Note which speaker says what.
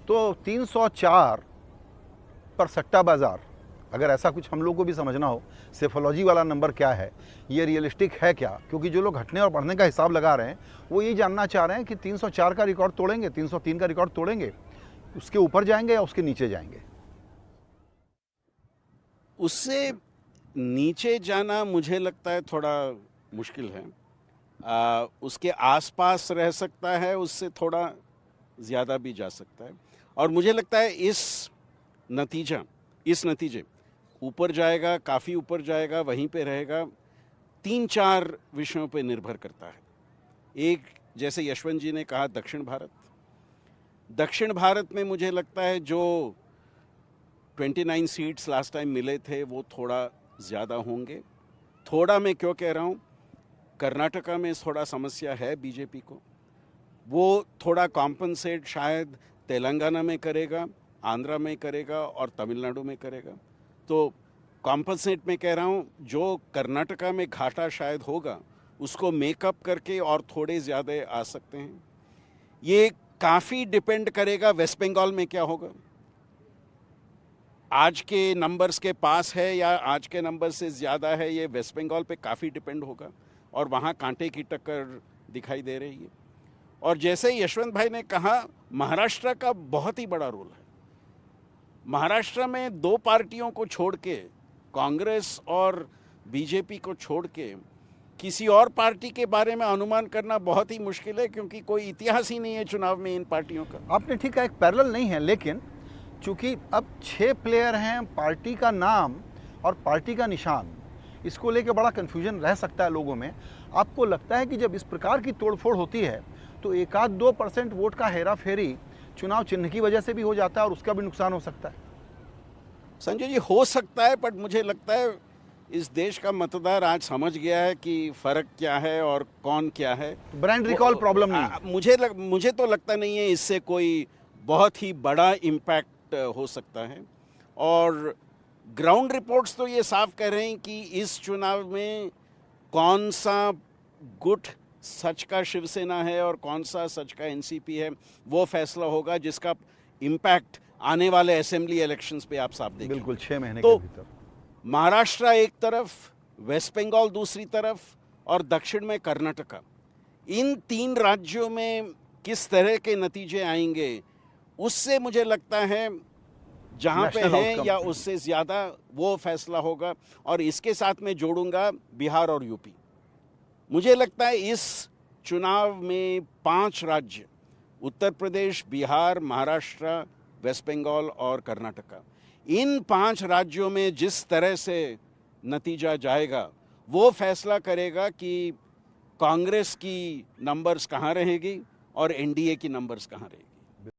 Speaker 1: तो 304 पर सट्टा बाजार, अगर ऐसा कुछ हम लोग को भी समझना हो, सेफोलॉजी वाला नंबर क्या है, ये रियलिस्टिक है क्या? क्योंकि जो लोग घटने और बढ़ने का हिसाब लगा रहे हैं वो ये जानना चाह रहे हैं कि 304 का रिकॉर्ड तोड़ेंगे, 303 का रिकॉर्ड तोड़ेंगे, उसके ऊपर जाएंगे या उसके नीचे जाएंगे?
Speaker 2: उससे नीचे जाना मुझे लगता है थोड़ा मुश्किल है। उसके आसपास रह सकता है, उससे थोड़ा ज़्यादा भी जा सकता है। और मुझे लगता है इस नतीजे ऊपर जाएगा, काफ़ी ऊपर जाएगा, वहीं पे रहेगा। 3-4 विषयों पे निर्भर करता है। एक, जैसे यशवंत जी ने कहा, दक्षिण भारत में मुझे लगता है जो 29 सीट्स लास्ट टाइम मिले थे वो थोड़ा ज़्यादा होंगे। थोड़ा मैं क्यों कह रहा हूँ, कर्नाटका में थोड़ा समस्या है बीजेपी को, वो थोड़ा कॉम्पनसेट शायद तेलंगाना में करेगा, आंध्रा में करेगा और तमिलनाडु में करेगा। तो कॉम्पनसेट में कह रहा हूँ, जो कर्नाटका में घाटा शायद होगा उसको मेकअप करके और थोड़े ज़्यादा आ सकते हैं। ये काफ़ी डिपेंड करेगा वेस्ट बंगाल में क्या होगा, आज के नंबर्स के पास है या आज के नंबर से ज़्यादा है, ये वेस्ट बंगाल पे काफ़ी डिपेंड होगा और वहाँ कांटे की टक्कर दिखाई दे रही है। और जैसे यशवंत भाई ने कहा, महाराष्ट्र का बहुत ही बड़ा रोल है। महाराष्ट्र में 2 पार्टियों को छोड़ के, कांग्रेस और बीजेपी को छोड़ के, किसी और पार्टी के बारे में अनुमान करना बहुत ही मुश्किल है, क्योंकि कोई इतिहास ही नहीं है चुनाव में इन पार्टियों का।
Speaker 1: आपने ठीक है, एक पैरेलल नहीं है, लेकिन चूंकि अब 6 प्लेयर हैं, पार्टी का नाम और पार्टी का निशान, इसको लेके बड़ा कन्फ्यूजन रह सकता है लोगों में। आपको लगता है कि जब इस प्रकार की तोड़फोड़ होती है तो 1-2% वोट का हेरा फेरी चुनाव चिन्ह की वजह से भी हो जाता है और उसका भी नुकसान हो सकता है?
Speaker 2: संजय जी, हो सकता है, बट मुझे लगता है इस देश का मतदार आज समझ गया है कि फ़र्क क्या है और कौन क्या है।
Speaker 1: ब्रांड रिकॉल प्रॉब्लम नहीं।
Speaker 2: मुझे तो लगता नहीं है इससे कोई बहुत ही बड़ा इम्पैक्ट हो सकता है। और ग्राउंड रिपोर्ट्स तो ये साफ कह रहे हैं कि इस चुनाव में कौन सा गुट सच का शिवसेना है और कौन सा सच का एनसीपी है, वो फैसला होगा, जिसका इम्पैक्ट आने वाले असेंबली इलेक्शंस पे आप साफ देखेंगे।
Speaker 1: बिल्कुल, 6 महीने
Speaker 2: तो
Speaker 1: के भीतर
Speaker 2: महाराष्ट्र एक तरफ, वेस्ट बंगाल दूसरी तरफ और दक्षिण में कर्नाटका, इन 3 राज्यों में किस तरह के नतीजे आएंगे, उससे मुझे लगता है जहां पे हैं या उससे ज़्यादा वो फैसला होगा। और इसके साथ मैं जोड़ूंगा बिहार और यूपी। मुझे लगता है इस चुनाव में 5 राज्य, उत्तर प्रदेश, बिहार, महाराष्ट्र, वेस्ट बंगाल और कर्नाटका, इन 5 राज्यों में जिस तरह से नतीजा जाएगा वो फैसला करेगा कि कांग्रेस की नंबर्स कहाँ रहेगी और एनडीए की नंबर्स कहाँ रहेगी।